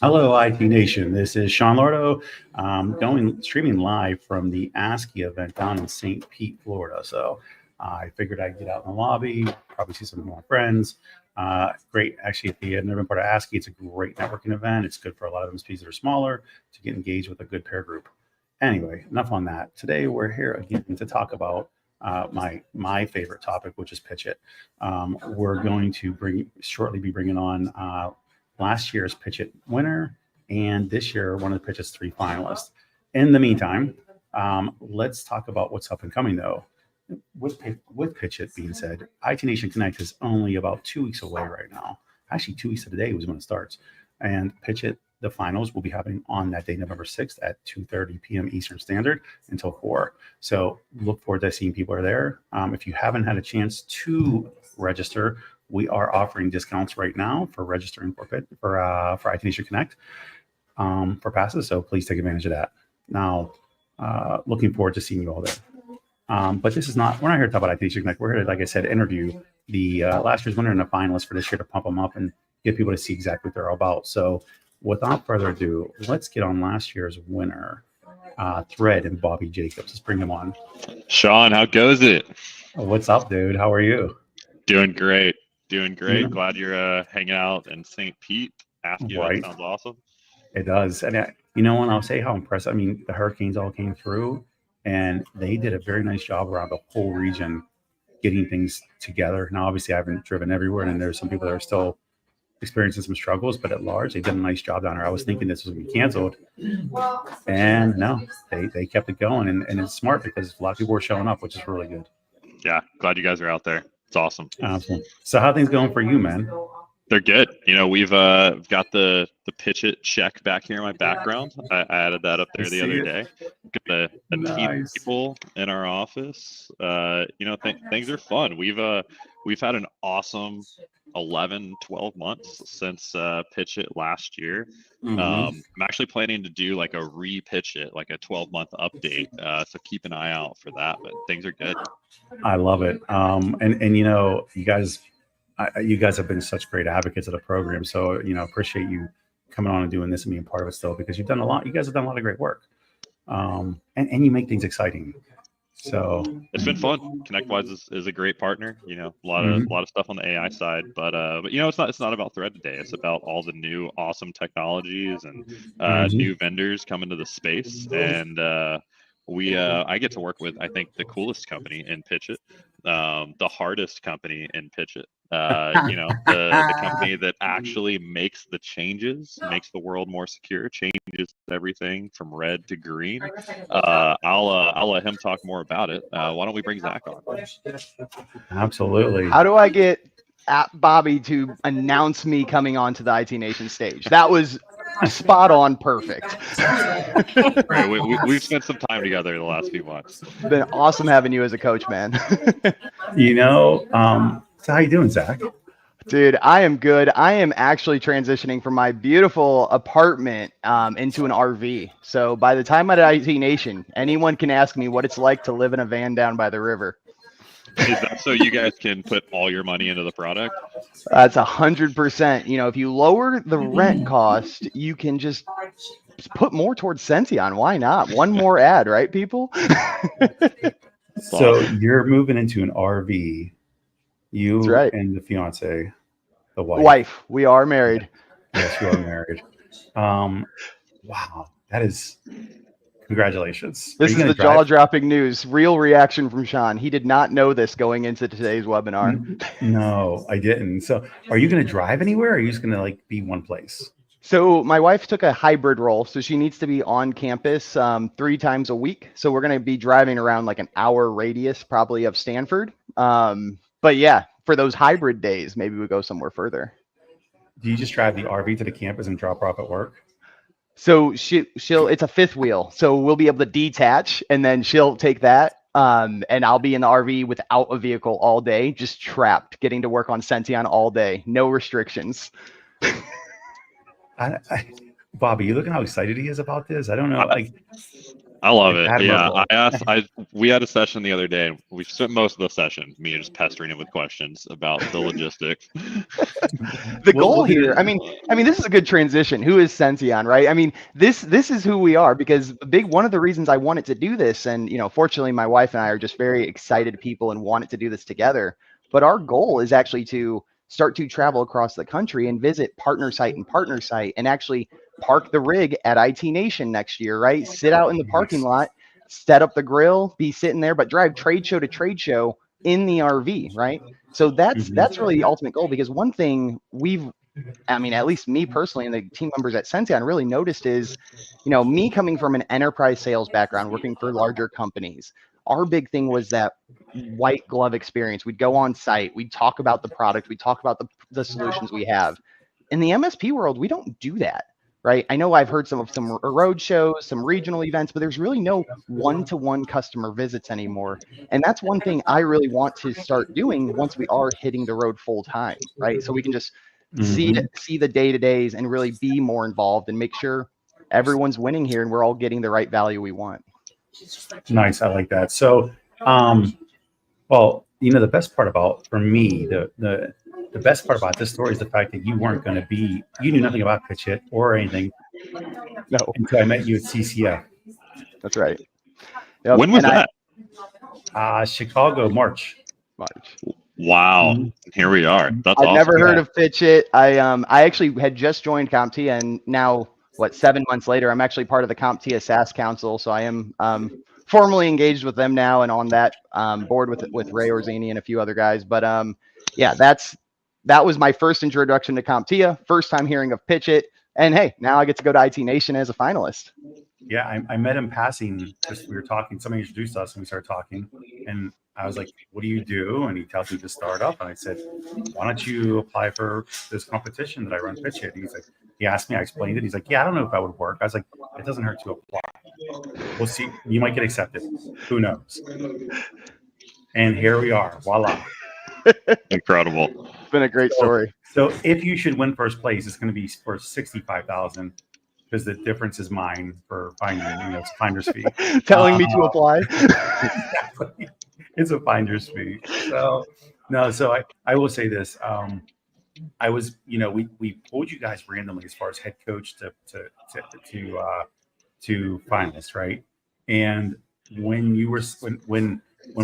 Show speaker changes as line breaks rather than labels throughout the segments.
Hello, IT Nation. This is Sean Lordo, streaming live from the ASCII event down in St. Pete, Florida. So I figured I'd get out in the lobby, probably see some of my friends. Great, actually, if you've never been part of ASCII, it's a great networking event. It's good for a lot of MSPs that are smaller to get engaged with a good peer group. Anyway, enough on that. Today we're here again to talk about my favorite topic, which is PitchIT. We're going to shortly be bringing on last year's PitchIT winner and this year one of the PitchIT's 3 finalists. In the meantime, let's talk about what's up and coming though. With PitchIT being said, IT Nation Connect is only about 2 weeks away right now. Actually, 2 weeks today was when it starts. And PitchIT, the finals, will be happening on that day, November 6th at 2:30 p.m. Eastern Standard until 4. So look forward to seeing people are there. If you haven't had a chance to register, we are offering discounts right now for registering for IT Nation Connect for passes. So please take advantage of that. Now, looking forward to seeing you all there. But we're not here to talk about IT Nation Connect. We're here to, like I said, interview the last year's winner and the finalists for this year to pump them up and get people to see exactly what they're all about. So without further ado, let's get on last year's winner, Thread and Bobby Jacobs. Let's bring them on.
Sean, how goes it?
What's up, dude? How are you?
Doing great. Glad you're hanging out in St. Pete. ASCII right. Sounds awesome.
It does. And when I'll say how impressed, I mean, the hurricanes all came through and they did a very nice job around the whole region getting things together. Now, obviously, I haven't driven everywhere and there's some people that are still experiencing some struggles, but at large, they did a nice job down there. I was thinking this was going to be canceled. And no, they kept it going. And it's smart because a lot of people were showing up, which is really good.
Yeah, glad you guys are out there. It's awesome.
So how are things going for you, man?
They're good. We've got the PitchIT check back here in my background. I added that up there the other day. Got a team of people in our office. Things are fun. We've had an awesome 11-12 months since PitchIT last year. I'm actually planning to do like a re-PitchIT, like a 12-month update. So keep an eye out for that. But things are good.
I love it. And you guys have been such great advocates of the program. So, appreciate you coming on and doing this and being part of it still, because you've done a lot. You guys have done a lot of great work. And you make things exciting. So
it's been fun. ConnectWise is a great partner. A lot of stuff on the AI side, but it's not about Thread today. It's about all the new awesome technologies and new vendors coming to the space. And I get to work with, I think, the coolest company in PitchIT, the hardest company in PitchIT. The company that actually makes the changes, makes the world more secure, changes everything from red to green. I'll let him talk more about it. Why don't we bring Zach on?
Absolutely.
How do I get Bobby to announce me coming onto the IT Nation stage? That was spot on, perfect.
Right, we've spent some time together the last few months.
It's been awesome having you as a coach, man.
So how you doing, Zach?
Dude, I am good. I am actually transitioning from my beautiful apartment into an RV. So by the time I'm at IT Nation, anyone can ask me what it's like to live in a van down by the river.
Is that so you guys can put all your money into the product?
That's 100%. If you lower the rent cost, you can just put more towards Senteon. Why not? One more ad, right, people?
So you're moving into an RV. You
right.
And the fiance, the
wife. We are married.
Yes, you are married. Wow, that is. Congratulations.
This is the jaw-dropping news. Real reaction from Sean. He did not know this going into today's webinar.
No, I didn't. So are you going to drive anywhere? Or are you just going to be one place?
So my wife took a hybrid role. So she needs to be on campus 3 times a week. So we're going to be driving around like an hour radius probably of Stanford. But yeah, for those hybrid days, maybe we go somewhere further.
Do you just drive the RV to the campus and drop her off at work?
So she'll it's a 5th wheel. So we'll be able to detach and then she'll take that. And I'll be in the RV without a vehicle all day, just trapped, getting to work on Senteon all day. No restrictions.
Bobby, you look at how excited he is about this. I don't know.
I love it.
Admirable.
Yeah, we had a session the other day, and we spent most of the session me just pestering him with questions about the logistics.
The goal here, I mean, this is a good transition. Who is Senteon, right? I mean, this is who we are, because one of the reasons I wanted to do this, and fortunately, my wife and I are just very excited people and wanted to do this together. But our goal is actually to start to travel across the country and visit partner site and actually park the rig at IT Nation next year, right? Sit out in the parking lot, set up the grill, be sitting there, but drive trade show to trade show in the RV, right? So that's really the ultimate goal, because one thing at least me personally and the team members at Senteon really noticed is, me coming from an enterprise sales background, working for larger companies, our big thing was that white glove experience. We'd go on site, we'd talk about the product, we'd talk about the solutions we have. In the MSP world, we don't do that. Right. I know I've heard some road shows, some regional events, but there's really no one-to-one customer visits anymore. And that's one thing I really want to start doing once we are hitting the road full time. Right. So we can just see the day-to-days and really be more involved and make sure everyone's winning here and we're all getting the right value we want.
Nice. I like that. So, well, the best part about, for me, the best part about this story is the fact that you knew nothing about PitchIT or anything.
No.
Until I met you at CCF.
That's right. Yep.
When was that?
Chicago, March.
Wow. Here we are. That's
I've
awesome.
never heard of PitchIT. I actually had just joined CompTIA, and now 7 months later, I'm actually part of the CompTIA SaaS Council. So I am formally engaged with them now and on that board with Ray Orzini and a few other guys. But yeah, that was my first introduction to CompTIA, first time hearing of PitchIT. And hey, now I get to go to IT Nation as a finalist.
Yeah, I met him passing. Just we were talking. Somebody introduced us, and we started talking. And I was like, "What do you do?" And he tells me to start up. And I said, "Why don't you apply for this competition that I run PitchIT?" And he asked me. I explained it. He's like, "Yeah, I don't know if that would work." I was like, "It doesn't hurt to apply. We'll see. You might get accepted. Who knows?" And here we are. Voila.
Incredible.
It's been a great story.
So if you should win first place, it's going to be for $65,000, because the difference is mine for finding. It's a finder's fee.
Telling me to apply.
Exactly. It's a finder's fee. So no. So I will say this. I was, we pulled you guys randomly as far as head coach to finalists, right? And when you were when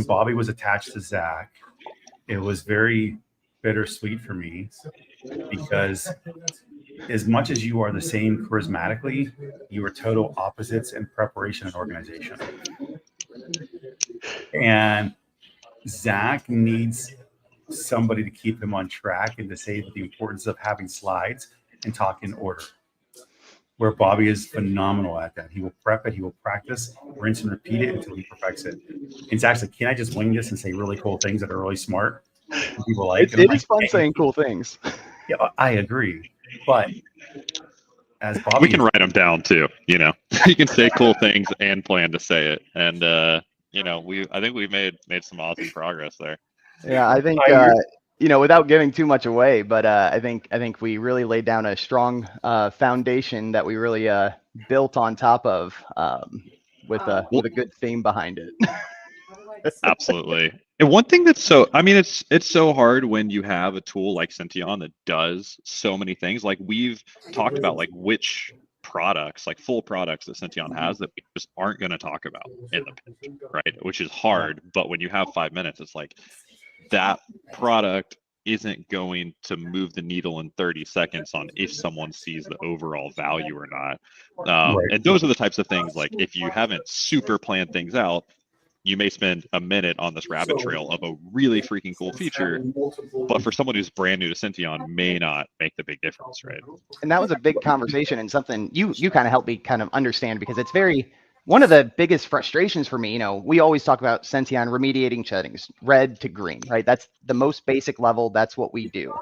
Bobby was attached to Zach, it was very bittersweet for me, because as much as you are the same charismatically, you are total opposites in preparation and organization. And Zach needs somebody to keep him on track and to say the importance of having slides and talk in order. Where Bobby is phenomenal at that. He will prep it, he will practice, rinse and repeat it until he perfects it. It's actually, can I just wing this and say really cool things that are really smart? People like
it is fun saying cool things.
Yeah, I agree. But as Bobby,
we can write them down too. You can say cool things and plan to say it. And I think we've made some awesome progress there.
Yeah, I think without giving too much away, but I think we really laid down a strong foundation that we really built on top of with a good theme behind it.
Absolutely. And one thing that's it's so hard when you have a tool like Senteon that does so many things. Like we've talked about, like which products, like full products that Senteon has that we just aren't going to talk about in the pitch, right? Which is hard. But when you have 5 minutes, it's like that product isn't going to move the needle in 30 seconds on if someone sees the overall value or not. And those are the types of things, like if you haven't super planned things out, you may spend a minute on this rabbit trail of a really freaking cool feature, but for someone who's brand new to Senteon may not make the big difference, right?
And that was a big conversation and something you kind of helped me kind of understand, because it's one of the biggest frustrations for me. We always talk about Senteon remediating settings, red to green, right? That's the most basic level. That's what we do.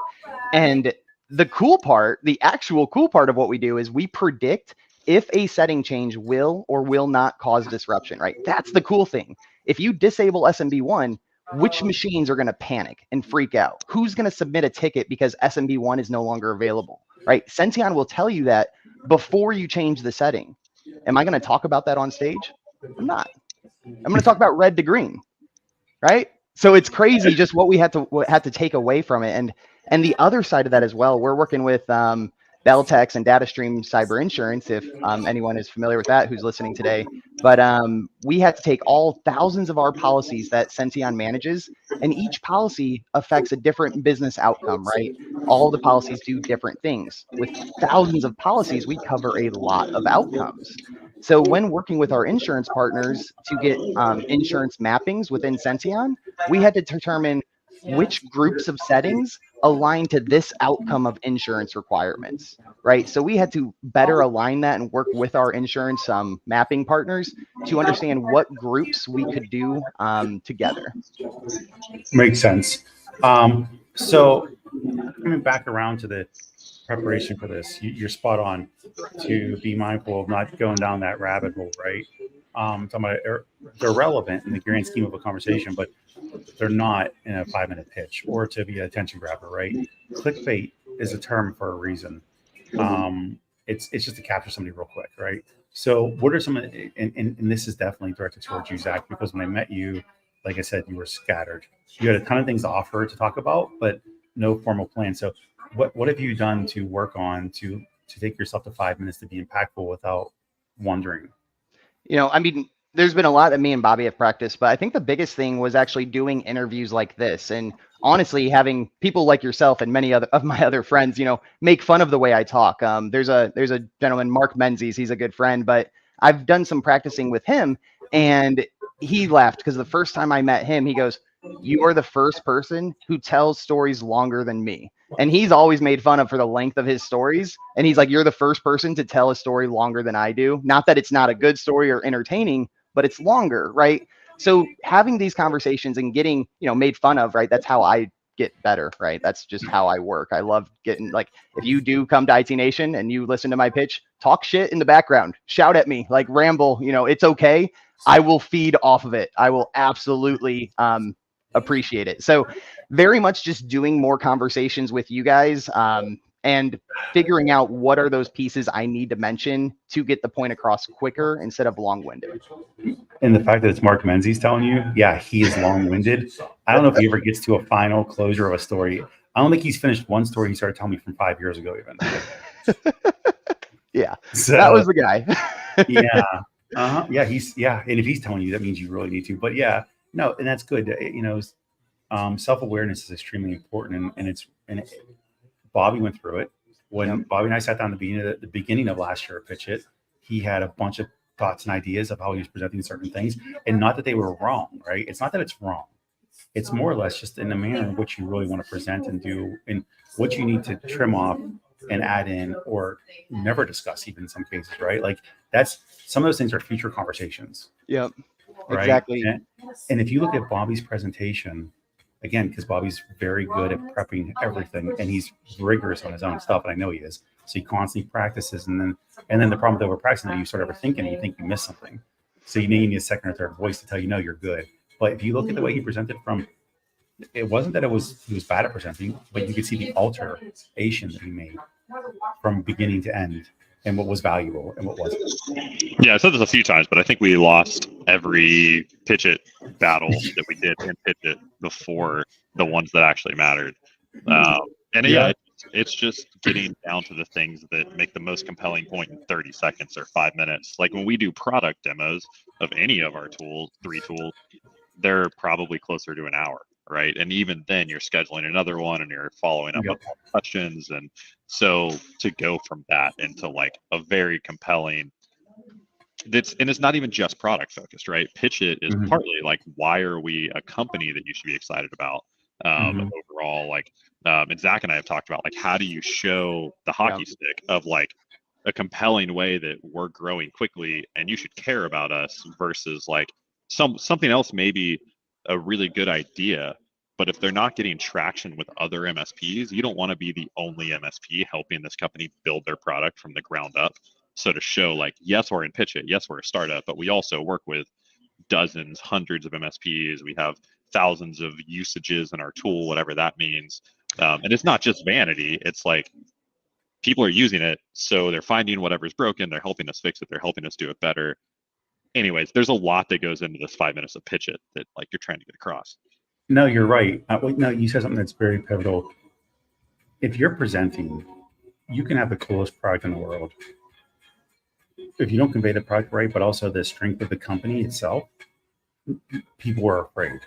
And the actual cool part of what we do is we predict if a setting change will or will not cause disruption, right? That's the cool thing. If you disable SMB1, which machines are going to panic and freak out? Who's going to submit a ticket because SMB1 is no longer available, right? Senteon will tell you that before you change the setting. Am I going to talk about that on stage? I'm not. I'm going to talk about red to green, right? So it's crazy just what we had to take away from it. And the other side of that as well, we're working with Beltex and DataStream Cyber Insurance, if anyone is familiar with that who's listening today. But we had to take all thousands of our policies that Senteon manages, and each policy affects a different business outcome, right? All the policies do different things. With thousands of policies, we cover a lot of outcomes. So when working with our insurance partners to get insurance mappings within Senteon, we had to determine which groups of settings align to this outcome of insurance requirements, right? So we had to better align that and work with our insurance mapping partners to understand what groups we could do together.
Makes sense. So coming back around to the preparation for this, you're spot on to be mindful of not going down that rabbit hole, right? They're relevant in the grand scheme of a conversation, but they're not in a 5-minute pitch or to be an attention grabber, right? Clickbait is a term for a reason. It's just to capture somebody real quick, right? So what are some, and this is definitely directed towards you, Zach, because when I met you, like I said, you were scattered. You had a ton of things to offer to talk about, but no formal plan. So what have you done to work on to take yourself to 5 minutes to be impactful without wondering?
I mean, there's been a lot that me and Bobby have practiced, but I think the biggest thing was actually doing interviews like this. And honestly, having people like yourself and many of my other friends, make fun of the way I talk. There's a gentleman, Mark Menzies. He's a good friend, but I've done some practicing with him, and he laughed because the first time I met him, he goes, "You are the first person who tells stories longer than me." And he's always made fun of for the length of his stories. And he's like, "You're the first person to tell a story longer than I do." Not that it's not a good story or entertaining, but it's longer, right? So having these conversations and getting, made fun of, right? That's how I get better, right? That's just how I work. I love getting, like, if you do come to IT Nation and you listen to my pitch, talk shit in the background, shout at me, like ramble, it's okay. I will feed off of it. I will absolutely appreciate it. So very much just doing more conversations with you guys and figuring out what are those pieces I need to mention to get the point across quicker instead of long-winded.
And the fact that it's Mark Menzies telling you, yeah, he is long-winded. I don't know if he ever gets to a final closure of a story. I don't think he's finished one story he started telling me from 5 years ago even.
Yeah,
so,
that was the guy.
Yeah, and if he's telling you, that means you really need to. But yeah, no, and that's good. Self-awareness is extremely important, and Bobby went through it. When Bobby and I sat down at the beginning of last year at PitchIT, he had a bunch of thoughts and ideas of how he was presenting certain things, and not that they were wrong, right? It's not that it's wrong. It's more or less just in the manner in which you really want to present and do, and what you need to trim off and add in or never discuss, even in some cases, right? Like that's some of those things are future conversations.
Yep.
Right?
Exactly.
And if you look at Bobby's presentation, again, because Bobby's very good at prepping everything and he's rigorous on his own stuff, and I know he is. So he constantly practices, and then the problem with over practicing that you start overthinking and you think you missed something. So you need a second or third voice to tell you, no, you're good. But if you look at the way he presented it wasn't that he was bad at presenting, but you could see the alteration that he made from beginning to end and what was valuable and what wasn't.
Yeah, I said this a few times, but I think we lost every PitchIT battle that we did in PitchIT before the ones that actually mattered. It's just getting down to the things that make the most compelling point in 30 seconds or 5 minutes. Like when we do product demos of any of our tools, 3 tools, they're probably closer to an hour, right? And even then you're scheduling another one and you're following up with questions. And so to go from that into like a very compelling, and it's not even just product focused, right? PitchIT is partly like, why are we a company that you should be excited about overall? Like, and Zach and I have talked about like, how do you show the hockey stick of like a compelling way that we're growing quickly and you should care about us versus like something else may be a really good idea, but if they're not getting traction with other MSPs, you don't want to be the only MSP helping this company build their product from the ground up. So to show like, yes, we're in PitchIT, yes, we're a startup, but we also work with dozens, hundreds of MSPs. We have thousands of usages in our tool, whatever that means. And it's not just vanity. It's like people are using it, so they're finding whatever's broken. They're helping us fix it. They're helping us do it better. anyways, there's a lot that goes into this 5 minutes of pitch it that like you're trying to get across.
No, you're right. No, you said something that's very pivotal. If you're presenting, you can have the coolest product in the world. If you don't convey the product right, but also the strength of the company itself, people are afraid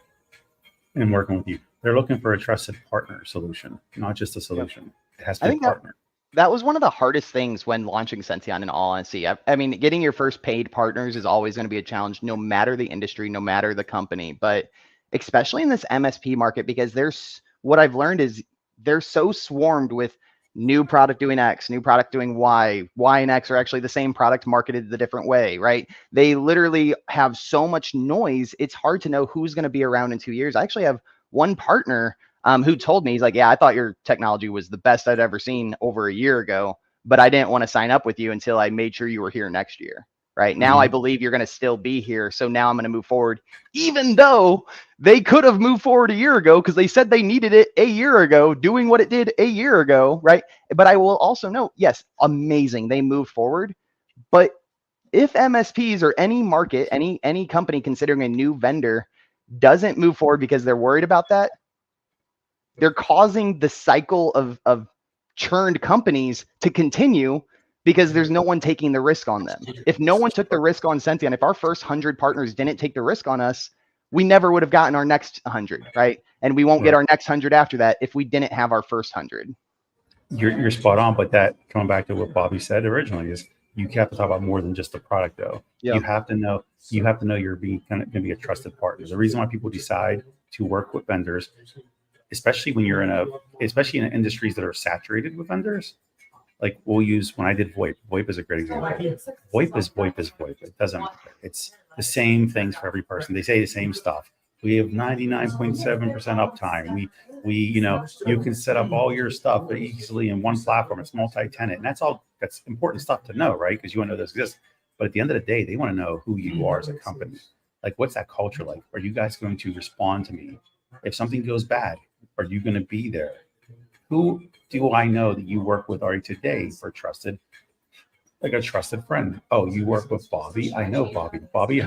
in working with you. They're looking for a trusted partner solution, not just a solution. It has to be a partner.
That was one of the hardest things when launching Senteon, in all honesty. I mean, getting your first paid partners is always going to be a challenge, no matter the industry, no matter the company, but especially in this MSP market, because what I've learned is they're so swarmed with new product doing X, new product doing Y. Y and X are actually the same product marketed the different way, right? They literally have so much noise. It's hard to know who's going to be around in 2 years. I actually have one partner who told me, he's like, yeah, I thought your technology was the best I'd ever seen over a year ago, but I didn't want to sign up with you until I made sure you were here next year. Right now, I believe you're going to still be here. So now I'm going to move forward, even though they could have moved forward a year ago because they said they needed it a year ago, doing what it did a year ago. Right. But I will also note, yes, amazing. They moved forward. But if MSPs or any market, any company considering a new vendor doesn't move forward because they're worried about that, they're causing the cycle of churned companies to continue because there's no one taking the risk on them. If no one took the risk on Senteon, if our first 100 partners didn't take the risk on us, we never would have gotten our next 100, right? And we won't get our next 100 after that if we didn't have our first 100.
You're spot on, but that coming back to what Bobby said originally is you have to talk about more than just the product, though. Yep. You have to know you're going to be a trusted partner. The reason why people decide to work with vendors, especially when you're especially in industries that are saturated with vendors. Like when I did VoIP. VoIP is a great example. VoIP is VoIP. It doesn't matter. It's the same things for every person. They say the same stuff. We have 99.7% uptime. You can set up all your stuff easily in one platform. It's multi-tenant. And that's important stuff to know, right? Because you want to know this exists. But at the end of the day, they want to know who you are as a company. Like, what's that culture like? Are you guys going to respond to me? If something goes bad, are you going to be there? Who do I know that you work with already today for trusted, like a trusted friend? Oh, you work with Bobby? I know Bobby. Bobby,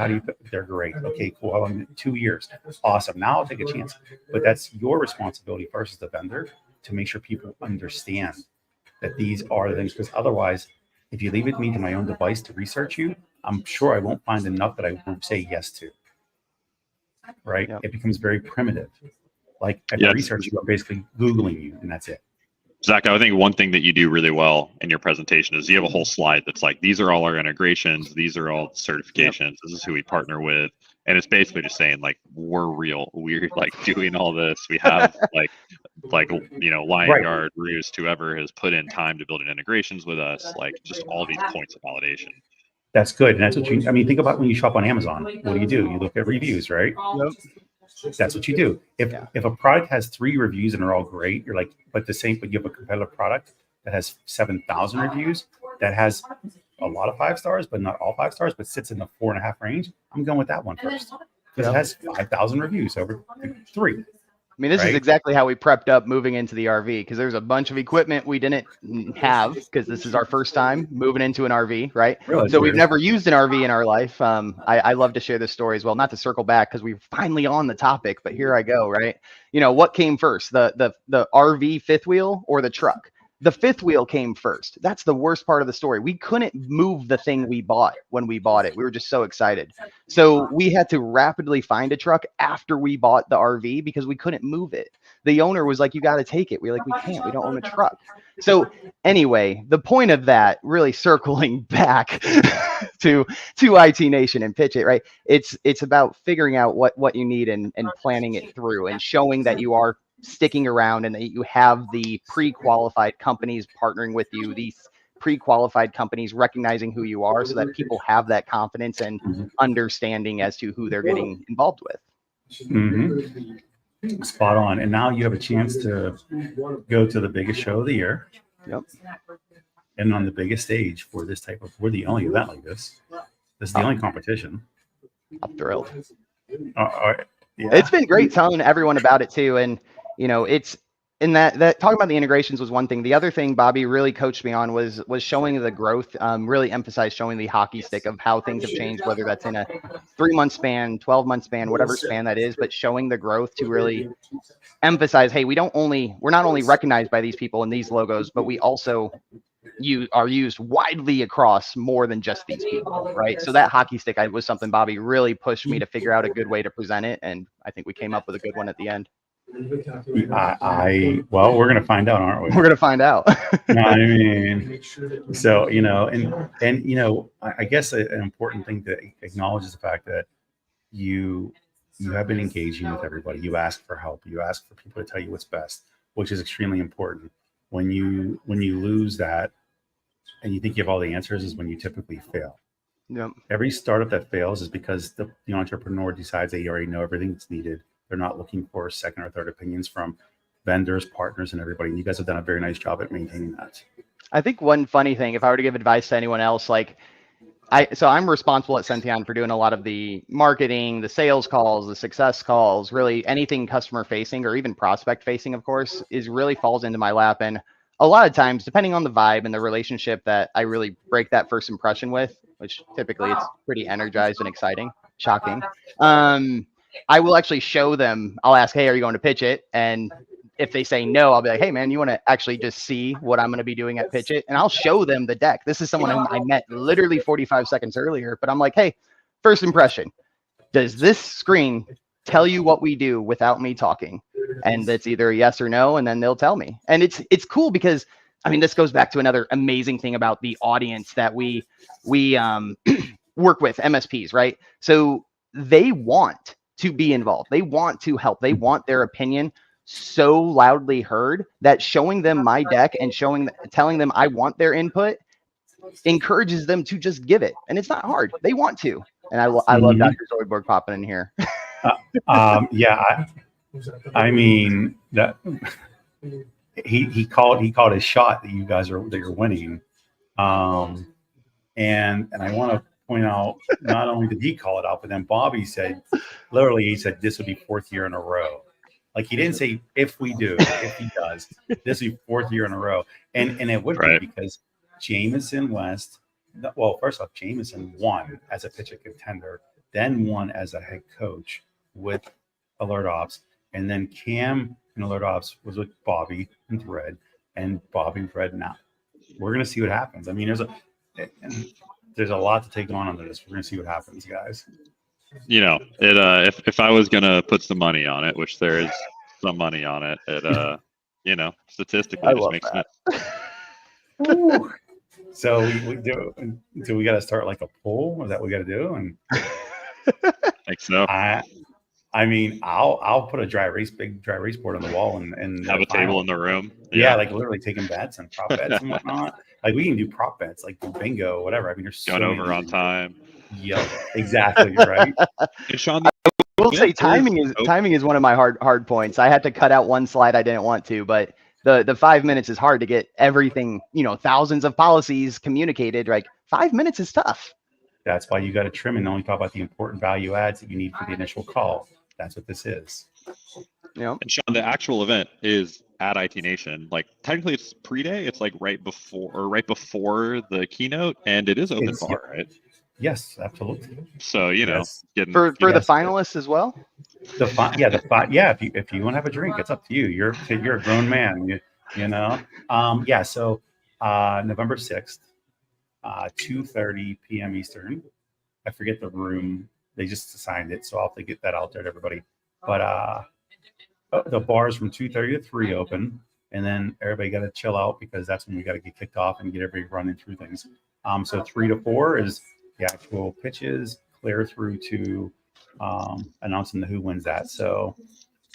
they're great. Okay, cool. How long? 2 years. Awesome. Now I'll take a chance. But that's your responsibility versus the vendor to make sure people understand that these are the things. Because otherwise, if you leave it me to my own device to research you, I'm sure I won't find enough that I won't say yes to. Right? Yep. It becomes very primitive. Like at the research, you are basically Googling you, and that's it.
Zach, I think one thing that you do really well in your presentation is you have a whole slide that's like, these are all our integrations, these are all certifications, this is who we partner with. And it's basically just saying like, we're real, we're like doing all this. We have Lion Guard, Roost, whoever has put in time to build integrations with us, like just all these points of validation.
That's good. And that's what think about when you shop on Amazon. What do? You look at reviews, right? Yep. That's what you do. If a product has 3 reviews and they're all great, you're like, but you have a competitive product that has 7,000 reviews, that has a lot of 5 stars, but not all 5 stars, but sits in the 4.5 range. I'm going with that one first because it has 5,000 reviews over 3.
I mean, this is exactly how we prepped up moving into the RV, because there's a bunch of equipment we didn't have because this is our first time moving into an RV, right? Really? So we've never used an RV in our life. I love to share this story as well, not to circle back because we're finally on the topic, but here I go, right? What came first, the RV fifth wheel or the truck? The fifth wheel came first. That's the worst part of the story. We couldn't move the thing we bought when we bought it. We were just so excited. So we had to rapidly find a truck after we bought the RV because we couldn't move it. The owner was like, you got to take it. We're like, we can't. We don't own a truck. So anyway, the point of that, really circling back to IT Nation and PitchIT, right? It's about figuring out what you need and planning it through and showing that you are sticking around and that you have the pre-qualified companies partnering with you, these pre-qualified companies recognizing who you are so that people have that confidence and understanding as to who they're getting involved with.
Mm-hmm. Spot on. And now you have a chance to go to the biggest show of the year.
Yep.
And on the biggest stage for this we're the only event like this. This is the only competition.
I'm thrilled.
Yeah.
It's been great telling everyone about it too. And it's and that talking about the integrations was one thing. The other thing Bobby really coached me on was showing the growth, really emphasized showing the hockey stick of how things have changed, whether that's in a 3-month span, 12-month span, whatever span that is, but showing the growth to really emphasize, hey, we're not only recognized by these people and these logos, but we also are used widely across more than just these people, right? So that hockey stick was something Bobby really pushed me to figure out a good way to present it, and I think we came up with a good one at the end.
Well, we're gonna find out, aren't we?
We're gonna find out.
No, I mean, so and I guess an important thing to acknowledge is the fact that you have been engaging with everybody. You ask for help. You ask for people to tell you what's best, which is extremely important. When you lose that and you think you have all the answers is when you typically fail.
Yep.
Every startup that fails is because the entrepreneur decides they already know everything that's needed. They're not looking for second or third opinions from vendors, partners, and everybody. And you guys have done a very nice job at maintaining that.
I think one funny thing, if I were to give advice to anyone else, I'm responsible at Senteon for doing a lot of the marketing, the sales calls, the success calls, really anything customer facing or even prospect facing, of course, really falls into my lap. And a lot of times, depending on the vibe and the relationship that I really break that first impression with, which typically it's pretty energized and exciting, shocking. I will actually show them, I'll ask, hey, are you going to PitchIT? And if they say no, I'll be like, hey man, you want to actually just see what I'm going to be doing at PitchIT? And I'll show them the deck. This is someone whom I met literally 45 seconds earlier, but I'm like, hey, first impression, does this screen tell you what we do without me talking? And it's either a yes or no, and then they'll tell me. And it's cool because, I mean, this goes back to another amazing thing about the audience that we work with, MSPs, right? So they want to be involved. They want to help. They want their opinion so loudly heard that showing them my deck and telling them I want their input encourages them to just give it. And it's not hard. They want to. And I love Dr. Zoidberg popping in here.
Yeah, I mean that he called his shot that you're winning, and I want to point out, not only did he call it out, but then Bobby said, literally, he said this would be 4th year in a row. Like he didn't say if we do, if he does, this would be 4th year in a row, and it would be because Jameson West. Well, first off, Jameson won as a PitchIT contender, then won as a head coach with Alert Ops, and then Cam and Alert Ops was with Bobby and Thread, and Bobby and Thread now. We're gonna see what happens. I mean, there's a lot to take on under this. We're gonna see what happens, guys.
If I was gonna put some money on it, which there is some money on it, statistically it just makes sense.
So we got to start like a poll? Is that what we got to do? And
I think so.
I mean, I'll put a big dry erase board on the wall and
have a table in the room.
Yeah, like literally taking bets and prop bets and whatnot. Like we can do prop bets, like bingo, whatever. I mean, there's
going over on time.
Yeah, exactly right.
And Sean,
I will say timing is one of my hard points. I had to cut out one slide I didn't want to, but the 5 minutes is hard to get everything, thousands of policies communicated. Like 5 minutes is tough.
That's why you got to trim and only talk about the important value adds that you need for the initial call. That's what this is.
Yeah.
And Sean, the actual event is at IT Nation. Like technically it's pre-day. It's like right before the keynote, and it is open bar, right?
Yes, absolutely.
So
for the finalists as well.
If you want to have a drink, it's up to you. You're a grown man. So November 6th, 2:30 p.m. Eastern. I forget the room. They just assigned it, so I'll have to get that out there to everybody. But the bars from 2:30 to 3 open, and then everybody got to chill out because that's when we got to get kicked off and get everybody running through things. So 3 to 4 is the actual pitches, clear through to announcing who wins that. So,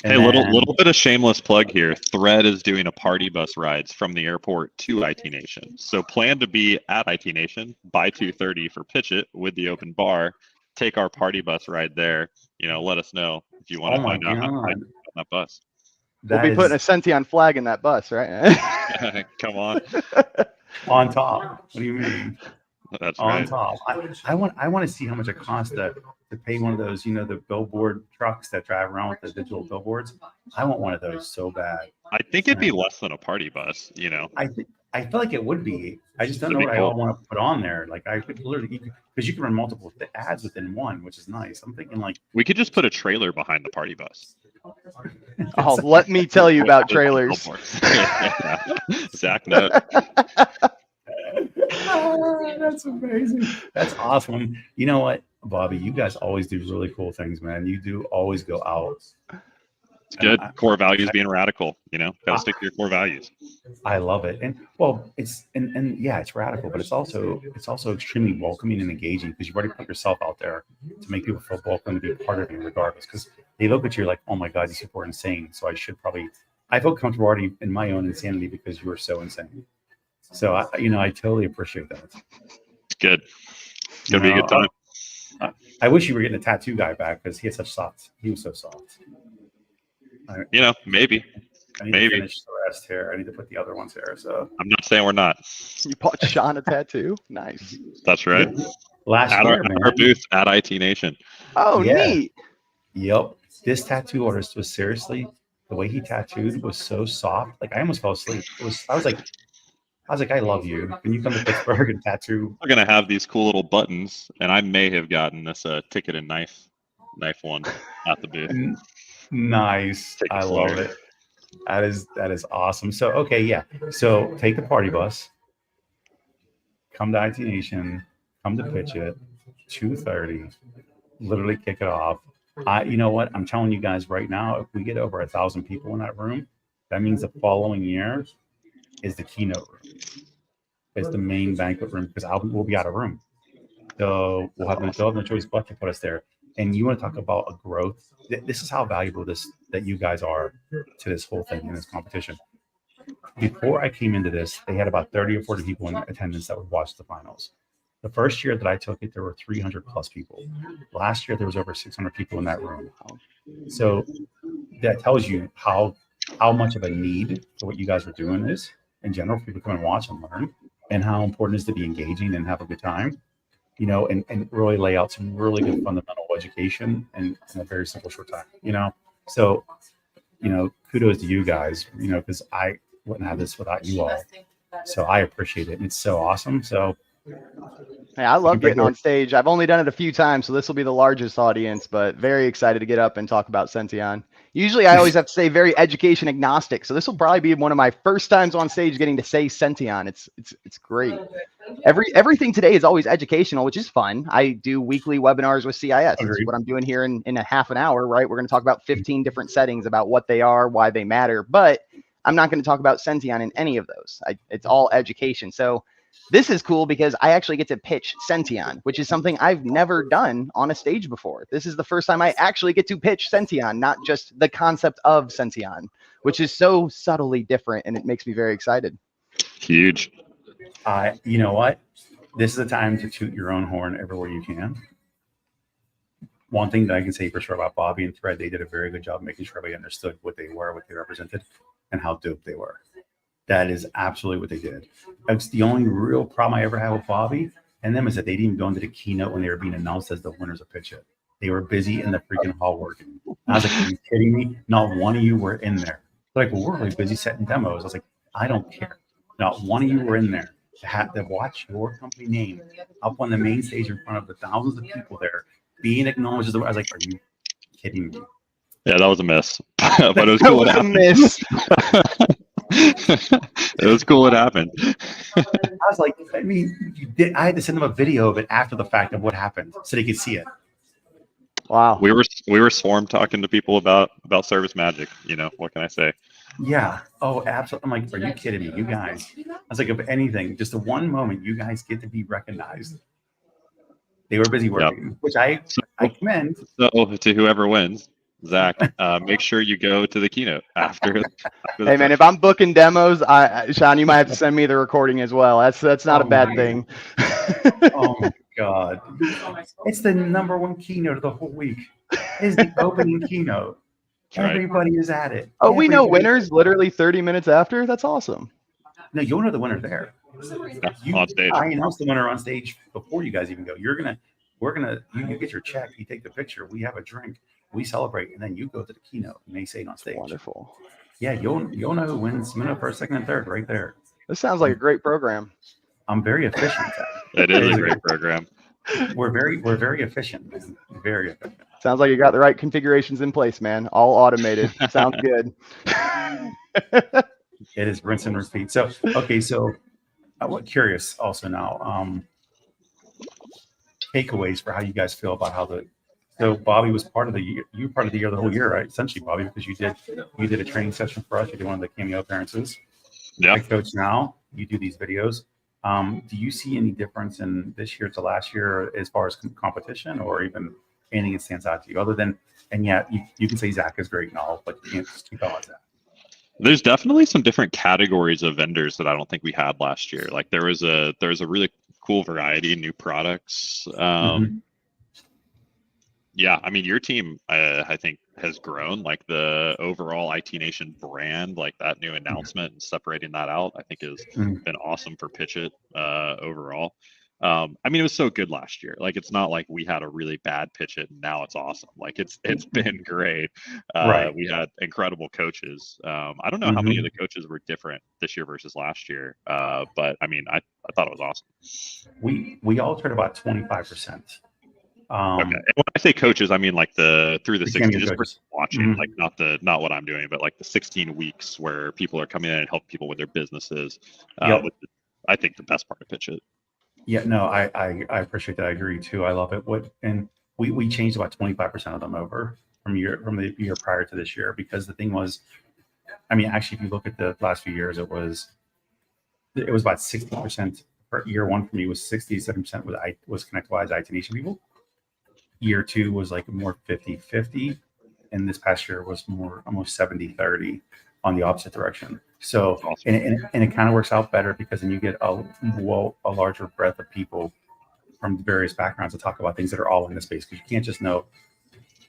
little bit of shameless plug here. Thread is doing a party bus rides from the airport to IT Nation. So plan to be at IT Nation by 2:30 for PitchIT with the open bar. Take our party bus ride there. Let us know if you want to find out how to ride on that bus.
We'll be putting a Senteon flag in that bus, right?
Come on.
On top. What do you mean?
That's
on
right.
top. I want to see how much it costs to pay one of those, the billboard trucks that drive around with the digital billboards. I want one of those so bad.
I think it'd be less than a party bus,
I feel like it would be. I just don't
That'd
know
be
what
cool.
I want to put on there. Like I could literally, because you can run multiple ads within one, which is nice. I'm thinking like
We could just put a trailer behind the party bus.
Oh, let me tell you about trailers.
Yeah. Zach knows.
Oh, that's amazing. That's awesome. You know what, Bobby? You guys always do really cool things, man. You do always go out.
It's good. Core values being radical, gotta stick to your core values.
I love it. And well, it's and yeah, it's radical, but it's also extremely welcoming and engaging because you've already put yourself out there to make people feel welcome to be a part of you regardless. Because they look at you like, oh my God, these people are insane. So I feel comfortable already in my own insanity because you are so insane. So I totally appreciate that.
It's good. It's gonna be a good time.
I wish you were getting a tattoo guy back because he was so soft.
Maybe.
I need to finish the rest here. I need to put the other ones here. So
I'm not saying we're not.
You bought Sean a tattoo? Nice.
That's right.
Last year,
our booth at IT Nation.
Oh, yeah. Neat.
Yep. This tattoo artist was seriously, the way he tattooed was so soft. Like I almost fell asleep. I was like, I love you. Can you come to Pittsburgh and tattoo?
We're gonna have these cool little buttons, and I may have gotten this ticket and knife one at the booth.
Nice. I love it. That is awesome. So okay, yeah. So take the party bus, come to IT Nation, come to PitchIT, 2:30, literally kick it off. You know what? I'm telling you guys right now, if we get over 1,000 people in that room, that means the following year is the keynote room. It's the main banquet room because we'll be out of room. So they'll have no choice but to put us there. And you want to talk about a growth. This is how valuable that you guys are to this whole thing in this competition. Before I came into this, they had about 30 or 40 people in attendance that would watch the finals. The first year that I took it, there were 300 plus people. Last year, there was over 600 people in that room. So that tells you how much of a need for what you guys are doing is in general for people to come and watch and learn, and how important it is to be engaging and have a good time. And really lay out some really good fundamental education in a very simple short time, So, kudos to you guys, because I wouldn't have this without you all. So I appreciate it. And it's so awesome. So
hey, I love getting on stage. I've only done it a few times, so this will be the largest audience, but very excited to get up and talk about Senteon. Usually I always have to say very education agnostic. So this will probably be one of my first times on stage getting to say Senteon. It's great. Everything today is always educational, which is fun. I do weekly webinars with CIS. That's what I'm doing here in a half an hour, right? We're going to talk about 15 different settings about what they are, why they matter, but I'm not going to talk about Senteon in any of those. It's all education. So this is cool because I actually get to pitch Senteon, which is something I've never done on a stage before. This is the first time I actually get to pitch Senteon, not just the concept of Senteon, which is so subtly different, and it makes me very excited.
Huge.
You know what? This is a time to toot your own horn everywhere you can. One thing that I can say for sure about Bobby and Fred, they did a very good job making sure everybody understood what they were, what they represented, and how dope they were. That is absolutely what they did. That's the only real problem I ever had with Bobby and them is that they didn't even go into the keynote when they were being announced as the winners of PitchIT. They were busy in the freaking hall working. I was like, are you kidding me? Not one of you were in there. They're like, well, we're really busy setting demos. I was like, I don't care. Not one of you were in there to watch your company name up on the main stage in front of the thousands of people there being acknowledged. I was like, are you kidding me?
Yeah, that was a miss. But it was cool.
That was a miss.
It was cool. It happened.
I was like, I had to send them a video of it after the fact of what happened so they could see it.
Wow.
We were swarmed talking to people about service magic. What can I say?
Yeah. Oh, absolutely. I'm like, are you kidding me? You guys. I was like, if anything, just the one moment you guys get to be recognized. They were busy working, which I commend.
So to whoever wins, Zach, make sure you go to the keynote after
hey man, if I'm booking demos, Sean, you might have to send me the recording as well. That's not a bad thing.
Oh my God. It's the #1 keynote of the whole week. It's the opening keynote. Everybody is at it.
Oh, we know winners literally 30 minutes after. That's awesome.
No, you'll know the winner there.
On stage.
I announce the winner on stage before you guys even go. You get your check, you take the picture, we have a drink, we celebrate, and then you go to the keynote and they say it on stage.
Wonderful.
Yeah, you'll know who wins first, second, and third right there.
This sounds like a great program.
I'm very efficient.
It is a great program.
We're very efficient, man. Very efficient.
Sounds like you got the right configurations in place, man. All automated. Sounds good.
It is rinse and repeat. So, okay, so I'm curious also now, takeaways for how you guys feel about so Bobby was part of the year, the whole year, right? Essentially, Bobby, because you did a training session for us. You did one of the cameo appearances.
Yeah.
Head coach now, you do these videos. Do you see any difference in this year to last year as far as competition, or even anything that stands out to you other than, and yet you can say Zach is great and all, but you can't just keep on that.
There's definitely some different categories of vendors that I don't think we had last year. Like there was a really cool variety of new products. Yeah, I mean, your team, I think, has grown. Like the overall IT Nation brand, like that new announcement and separating that out, I think has been awesome for PitchIT overall. I mean, it was so good last year. Like, it's not like we had a really bad PitchIT and now it's awesome. Like, it's been great.
Right.
We had incredible coaches. I don't know how many of the coaches were different this year versus last year, but I mean, I thought it was awesome.
We altered about 25%.
Okay. And when I say coaches, I mean like through the 16, just for watching, like not what I'm doing, but like the 16 weeks where people are coming in and help people with their businesses. Which is, I think, the best part of PitchIT.
Yeah, no, I appreciate that. I agree too. I love it. And we changed about 25% of them over from the year prior to this year, because the thing was, I mean, actually, if you look at the last few years, it was about 60% for year one for me was 67% was ConnectWise IT Nation people. Year two was like more 50-50, and this past year was more almost 70-30 on the opposite direction. So awesome. and it kind of works out better, because then you get a larger breadth of people from various backgrounds to talk about things that are all in the space, because you can't just know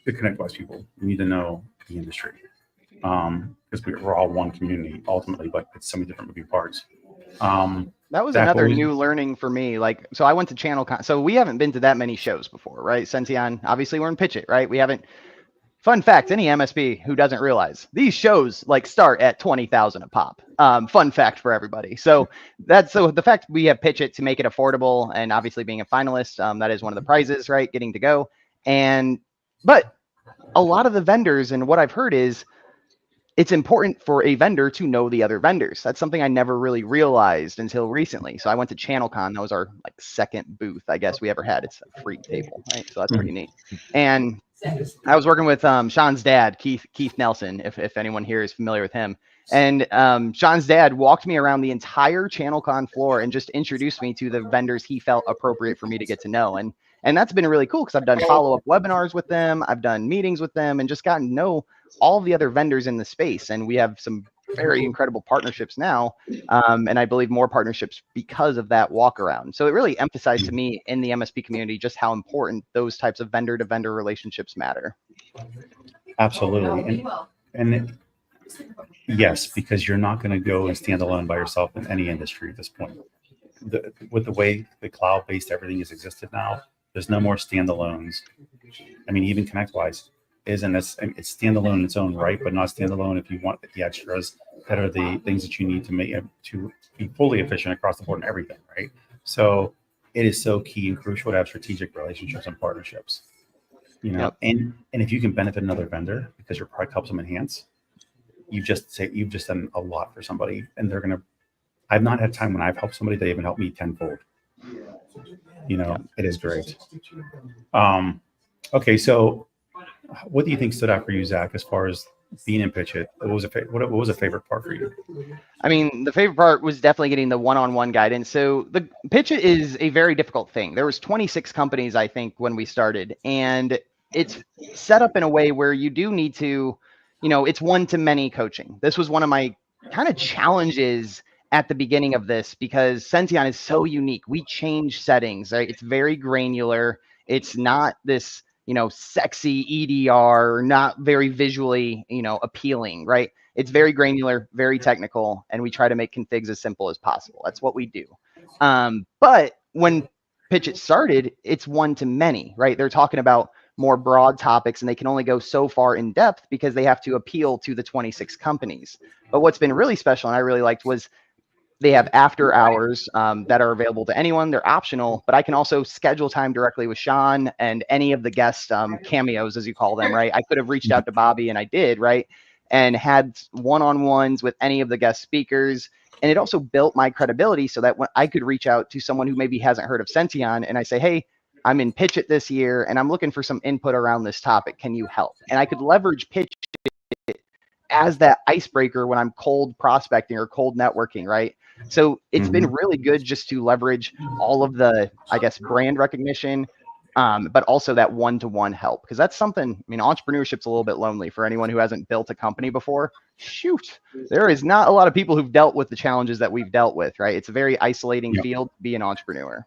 the ConnectWise people. You need to know the industry, because we're all one community ultimately, but it's so many different moving parts.
That was another new learning for me. Like, so I went to ChannelCon. So we haven't been to that many shows before, right? Senteon, obviously we're in PitchIT, right? We haven't. Fun fact, any MSP who doesn't realize these shows like start at 20,000 a pop. Fun fact for everybody. So the fact we have PitchIT to make it affordable, and obviously being a finalist, that is one of the prizes, right? Getting to go. But a lot of the vendors, and what I've heard is, it's important for a vendor to know the other vendors. That's something I never really realized until recently. So I went to ChannelCon. That was our second booth, I guess, we ever had. It's a free table, right? So that's pretty neat. And I was working with Sean's dad, Keith Nelson, if anyone here is familiar with him. And Sean's dad walked me around the entire ChannelCon floor and just introduced me to the vendors he felt appropriate for me to get to know. And that's been really cool, because I've done follow-up webinars with them. I've done meetings with them and just gotten to know all the other vendors in the space. And we have some very incredible partnerships now. And I believe more partnerships because of that walk around. So it really emphasized to me in the MSP community just how important those types of vendor to vendor relationships matter.
Absolutely. Yes, because you're not going to go and stand alone by yourself in any industry at this point. With the way the cloud-based everything has existed now, there's no more standalones. I mean, even ConnectWise it's standalone in its own right, but not standalone if you want the extras that are the things that you need to make to be fully efficient across the board and everything, right? So it is so key and crucial to have strategic relationships and partnerships. You know, and if you can benefit another vendor because your product helps them enhance, you've just done a lot for somebody, and they're gonna. I've not had time when I've helped somebody, they even helped me tenfold. You know, it is great. Okay, so what do you think stood out for you, Zach, as far as being in PitchIT? What was a favorite part for you?
I mean, the favorite part was definitely getting the one-on-one guidance. So the PitchIT is a very difficult thing. There was 26 companies, I think, when we started, and it's set up in a way where you do need to, it's one-to-many coaching. This was one of my kind of challenges at the beginning of this, because Senteon is so unique. We change settings, right? It's very granular. It's not this, sexy EDR, not very visually, appealing, right? It's very granular, very technical, and we try to make configs as simple as possible. That's what we do. But when PitchIT started, it's one to many, right? They're talking about more broad topics, and they can only go so far in depth because they have to appeal to the 26 companies. But what's been really special, and I really liked, was they have after hours that are available to anyone. They're optional, but I can also schedule time directly with Sean and any of the guest cameos, as you call them, right? I could have reached out to Bobby, and I did, right? And had one-on-ones with any of the guest speakers. And it also built my credibility so that when I could reach out to someone who maybe hasn't heard of Senteon, and I say, hey, I'm in PitchIT this year, and I'm looking for some input around this topic. Can you help? And I could leverage PitchIT as that icebreaker when I'm cold prospecting or cold networking, right? So it's been really good just to leverage all of the, I guess, brand recognition, but also that one-to-one help. Because that's something, entrepreneurship's a little bit lonely for anyone who hasn't built a company before. Shoot, there is not a lot of people who've dealt with the challenges that we've dealt with, right? It's a very isolating field to be an entrepreneur.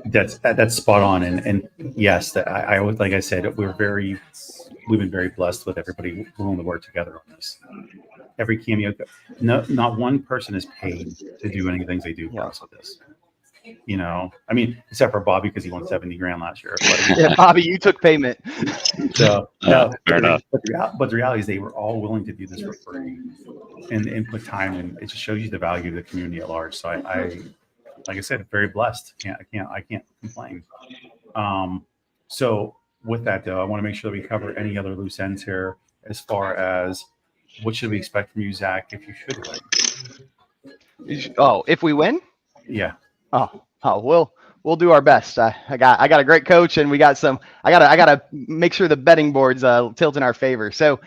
That's spot on. And yes, I would, like I said, we've been very blessed with everybody willing to work together on this. Every cameo, not one person is paid to do any of the things they do for us with this. Except for Bobby, because he won 70 grand last year.
Yeah, Bobby, you took payment.
So
fair enough.
But the reality is they were all willing to do this for free and put time, and it just shows you the value of the community at large. So I like I said, very blessed. I can't complain. So with that though, I want to make sure that we cover any other loose ends here as far as what should we expect from you, Zach, if you should win?
Oh, if we win?
Yeah.
Oh, we'll do our best. I got a great coach, and we got some. I gotta make sure the betting boards tilt in our favor. So,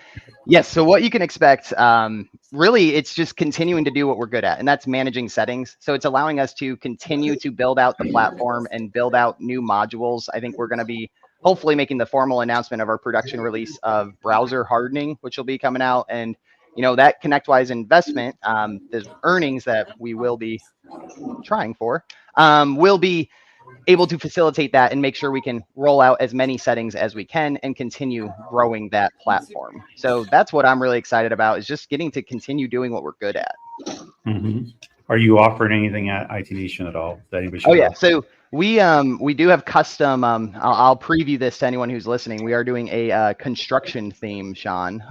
yes. So what you can expect, really, it's just continuing to do what we're good at, and that's managing settings. So it's allowing us to continue to build out the platform and build out new modules. I think we're going to be hopefully making the formal announcement of our production release of browser hardening, which will be coming out, and that ConnectWise investment, the earnings that we will be trying for, will be able to facilitate that and make sure we can roll out as many settings as we can and continue growing that platform. So that's what I'm really excited about, is just getting to continue doing what we're good at.
Are you offering anything at IT Nation at all that anybody should know?
Yeah. So we do have custom. I'll preview this to anyone who's listening. We are doing a construction theme, Sean.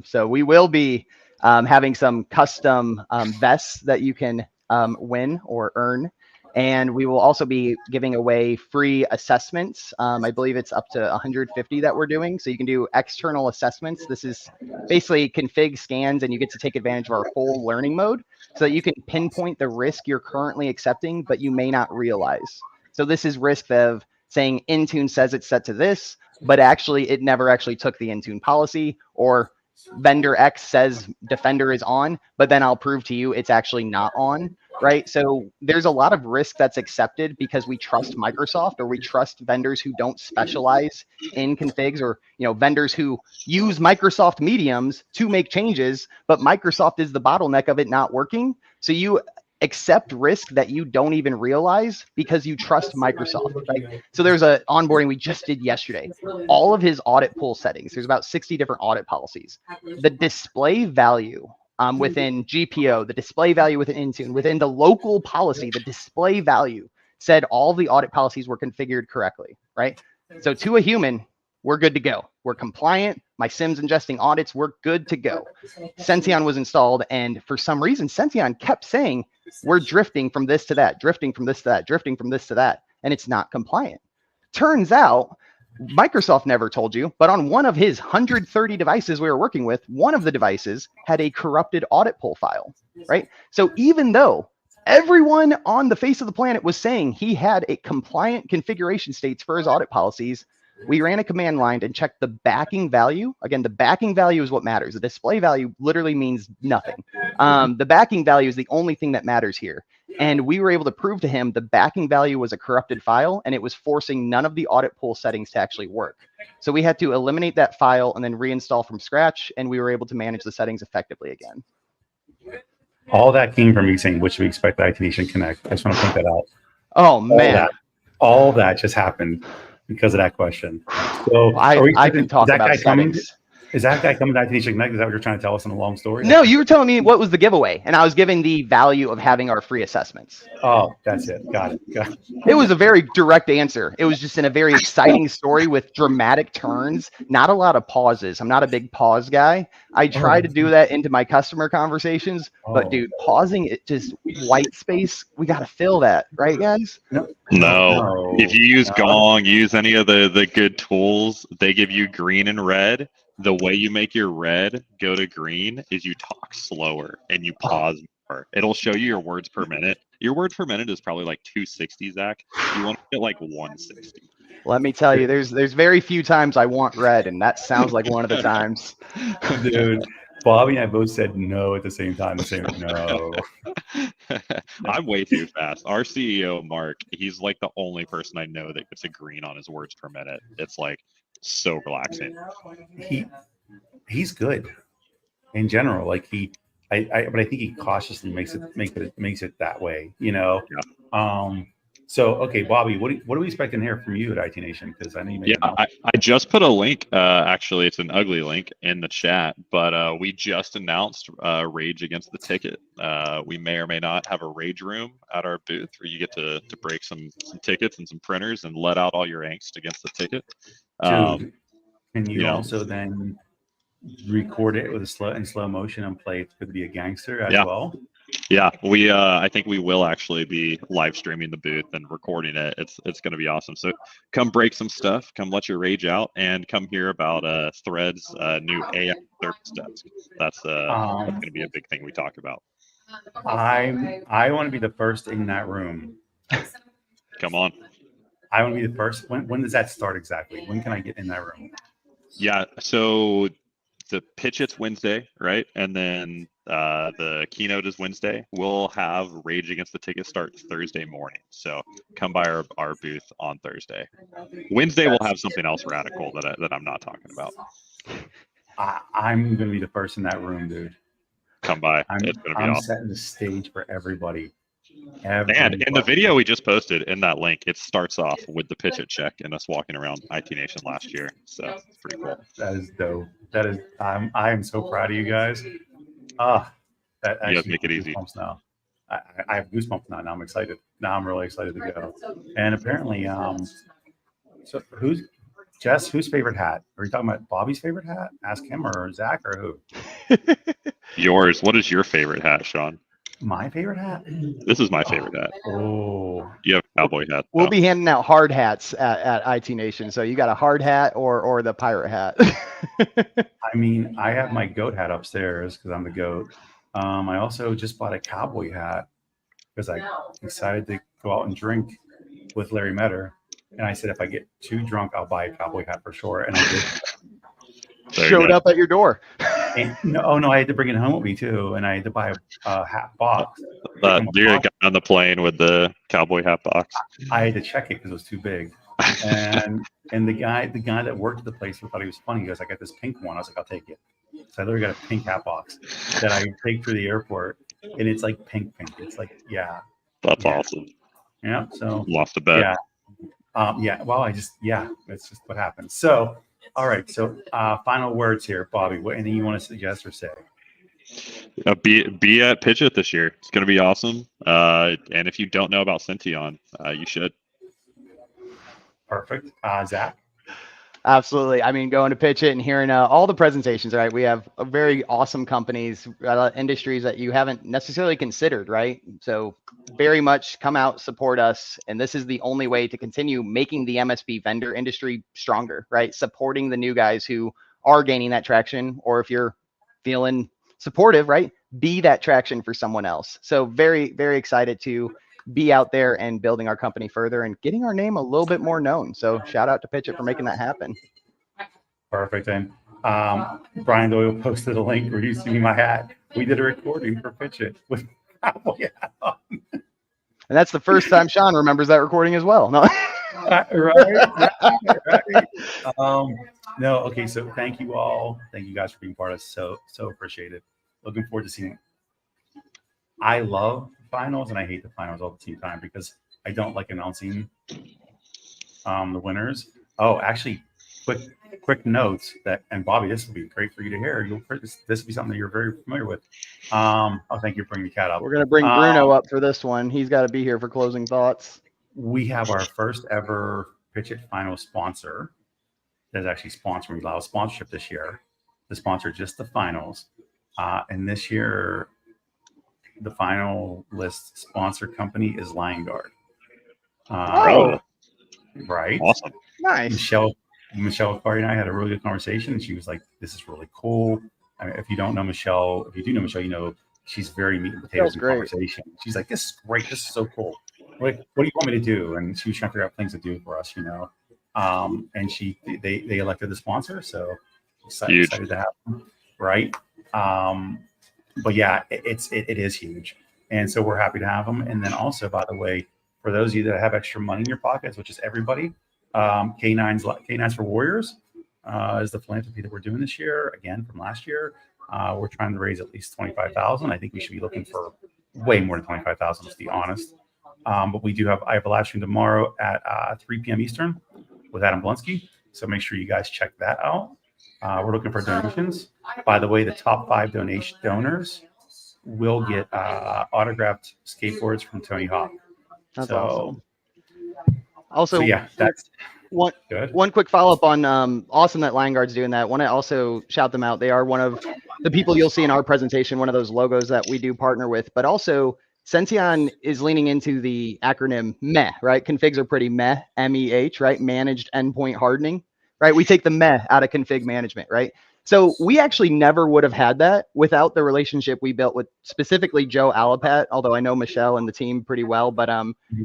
So we will be having some custom vests that you can win or earn. And we will also be giving away free assessments. I believe it's up to 150 that we're doing. So you can do external assessments. This is basically config scans, and you get to take advantage of our whole learning mode so that you can pinpoint the risk you're currently accepting, but you may not realize. So this is risk of saying Intune says it's set to this, but actually it never actually took the Intune policy, or vendor X says Defender is on, but then I'll prove to you it's actually not on, right? So there's a lot of risk that's accepted because we trust Microsoft, or we trust vendors who don't specialize in configs, or vendors who use Microsoft mediums to make changes, but Microsoft is the bottleneck of it not working. So you accept risk that you don't even realize because you trust Microsoft, right? So there's a onboarding we just did yesterday. All of his audit pool settings, there's about 60 different audit policies. The display value within GPO, the display value within Intune, within the local policy, the display value said all the audit policies were configured correctly, right? So to a human, we're good to go. We're compliant. My SIM's ingesting audits. We're good to go. Senteon was installed, and for some reason, Senteon kept saying, we're drifting from this to that, drifting from this to that, drifting from this to that, and it's not compliant. Turns out, Microsoft never told you, but on one of his 130 devices we were working with, one of the devices had a corrupted audit pull file, right? So even though everyone on the face of the planet was saying he had a compliant configuration states for his audit policies, we ran a command line and checked the backing value. Again, the backing value is what matters. The display value literally means nothing. The backing value is the only thing that matters here. And we were able to prove to him the backing value was a corrupted file, and it was forcing none of the audit pool settings to actually work. So we had to eliminate that file and then reinstall from scratch, and we were able to manage the settings effectively again.
All that came from you saying, what should we expect the IT Nation Connect? I just want to point that out.
Oh, man.
All that just happened because of that question. So
I can talk about settings.
Is that guy coming to IT Nation Connect? Is that what you're trying to tell us in a long story?
No, you were telling me what was the giveaway, and I was giving the value of having our free assessments.
Oh, that's it. Got it.
It was a very direct answer. It was just in a very exciting story with dramatic turns, not a lot of pauses. I'm not a big pause guy. I try to do that into my customer conversations, but dude, pausing it just white space. We got to fill that, right, guys?
No. If you use Gong, use any of the good tools, they give you green and red. The way you make your red go to green is you talk slower and you pause more. It'll show you your words per minute. Your words per minute is probably like 260, Zach. You want to get like 160.
Let me tell you, there's very few times I want red, and that sounds like one of the times.
Dude, Bobby and I both said no at the same time. No.
I'm way too fast. Our CEO, Mark, he's like the only person I know that gets a green on his words per minute. It's like so relaxing.
He's good in general. Like but I think he cautiously makes it that way, you know.
Yeah.
So okay, Bobby, what are we expecting here from you at IT Nation? Because I know you made
I just put a link. Actually, it's an ugly link in the chat, but we just announced Rage Against the Ticket. We may or may not have a Rage room at our booth where you get to break some tickets and some printers and let out all your angst against the ticket.
Dude, can you also then record it with in slow motion and play It's Good to Be a Gangster as well?
Yeah, I think we will actually be live streaming the booth and recording it. It's going to be awesome. So come break some stuff, come let your rage out, and come hear about Thread's new AI service desk. That's going to be a big thing we talk about.
I want to be the first in that room.
Come on.
I want to be the first. When does that start exactly? When can I get in that room?
Yeah, so the PitchIT's Wednesday, right? And then the keynote is Wednesday. We'll have Rage Against the Ticket start Thursday morning. So come by our booth on Thursday. Wednesday we'll have something else radical that I'm not talking about.
I'm gonna be the first in that room, dude.
Come by. It's gonna be awesome.
I'm setting the stage for everybody.
And in the video we just posted in that link, it starts off with the PitchIT check and us walking around IT Nation last year. So it's pretty cool.
That is dope. That is, I am so proud of you guys. That actually,
you guys make it easy.
Now. I have goosebumps now. Now I'm excited. Now I'm really excited to go. And apparently, so whose favorite hat? Are you talking about Bobby's favorite hat? Ask him or Zach or who?
Yours. What is your favorite hat, Sean?
My favorite hat?
This is my favorite hat.
Oh.
You have a cowboy hat.
We'll be handing out hard hats at IT Nation. So you got a hard hat or the pirate hat.
I mean, I have my goat hat upstairs because I'm the goat. I also just bought a cowboy hat because I decided to go out and drink with Larry Metter. And I said, if I get too drunk, I'll buy a cowboy hat for sure. And I did.
Showed up at your door.
And, no, I had to bring it home with me too, and I had to buy a hat box.
You got on the plane with the cowboy hat box.
I had to check it because it was too big. And the guy that worked at the place thought he was funny. He goes, "I got this pink one." I was like, "I'll take it." So I literally got a pink hat box that I take through the airport, and it's like pink. It's like, yeah.
That's awesome.
Yeah. So
lost a bet.
Yeah. Well, that's just what happened. So. All right. So final words here, Bobby. Anything you want to suggest or say?
Be at PitchIT this year. It's going to be awesome. And if you don't know about Senteon, you should.
Perfect. Zach?
Absolutely. I mean, going to PitchIT and hearing all the presentations, right? We have very awesome companies, industries that you haven't necessarily considered, right? So very much come out, support us. And this is the only way to continue making the MSP vendor industry stronger, right? Supporting the new guys who are gaining that traction, or if you're feeling supportive, right? Be that traction for someone else. So very, very excited to be out there and building our company further and getting our name a little bit more known. So shout out to PitchIT for making that happen.
Perfect. And Brian Doyle posted a link where you see my hat. We did a recording for PitchIT with cowboy hat on.
And that's the first time Sean remembers that recording as well. No.
Right. No. Okay. So thank you all. Thank you guys for being part of this. So appreciate it. Looking forward to seeing it. I love finals and I hate the finals all the same time because I don't like announcing the winners. Oh, actually, quick notes that, and Bobby, this will be great for you to hear. This will be something that you're very familiar with. Oh, thank you for bringing the cat up.
We're going to bring Bruno up for this one. He's got to be here for closing thoughts.
We have our first ever PitchIT final sponsor that's actually sponsoring Lao sponsorship this year to sponsor just the finals. And this year, the finalist sponsor company is Liongard. Right.
Awesome.
Nice.
Michelle Cardi and I had a really good conversation, and she was like, "This is really cool." I mean, if you don't know Michelle, if you do know Michelle, you know she's very meat and potatoes in conversation. She's like, "This is great. This is so cool. What do you want me to do?" And she was trying to figure out things to do for us, you know. And they elected the sponsor, so excited to have them, right? But yeah, it is huge, and so we're happy to have them. And then also, by the way, for those of you that have extra money in your pockets, which is everybody, K9s for Warriors is the philanthropy that we're doing this year. Again, from last year, we're trying to raise at least $25,000. I think we should be looking for way more than $25,000. Let's be honest. But I have a live stream tomorrow at 3 p.m. Eastern with Adam Blunsky. So make sure you guys check that out. We're looking for donations. By the way, the top 5 donors will get autographed skateboards from Tony Hawk.
That's awesome. Also,
so yeah, that's
one quick follow-up on awesome that Liongard's doing that. Want to also shout them out. They are one of the people you'll see in our presentation, one of those logos that we do partner with. But also, Senteon is leaning into the acronym MEH, right? Configs are pretty MEH, M-E-H, right? Managed Endpoint Hardening, right? We take the MEH out of config management, right? So we actually never would have had that without the relationship we built with specifically Joe Alapat, although I know Michelle and the team pretty well. But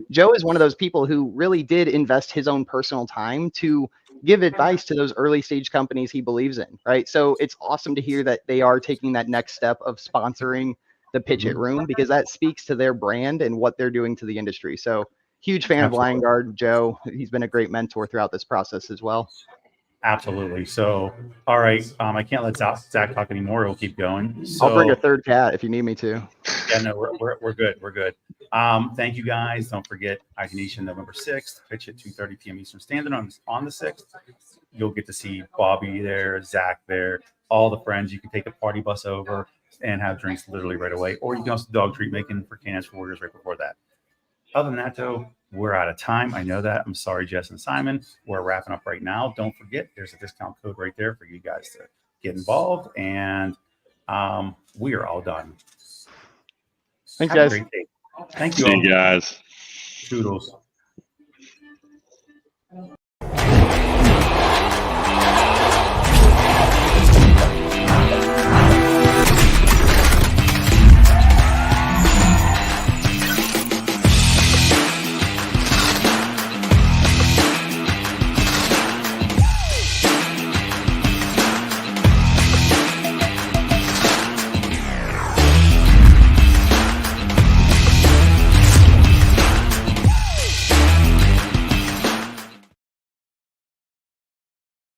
Joe is one of those people who really did invest his own personal time to give advice to those early stage companies he believes in, right? So it's awesome to hear that they are taking that next step of sponsoring the PitchIT room, because that speaks to their brand and what they're doing to the industry. So huge fan of Liongard, Joe. He's been a great mentor throughout this process as well.
Absolutely. So, all right. I can't let Zach talk anymore. We'll keep going. So,
I'll bring a third cat if you need me to.
Yeah, no, we're good. We're good. Thank you guys. Don't forget IT Nation November 6th, PitchIT 2:30 p.m. Eastern Standard on the 6th. You'll get to see Bobby there, Zach there, all the friends. You can take a party bus over and have drinks literally right away. Or you can also dog treat making for K9s for Warriors right before that. Other than that, though, we're out of time. I know that. I'm sorry, Jess and Simon. We're wrapping up right now. Don't forget, there's a discount code right there for you guys to get involved. And we are all done.
Thanks, guys.
Have a great day. Thank you.
See you guys.
Toodles.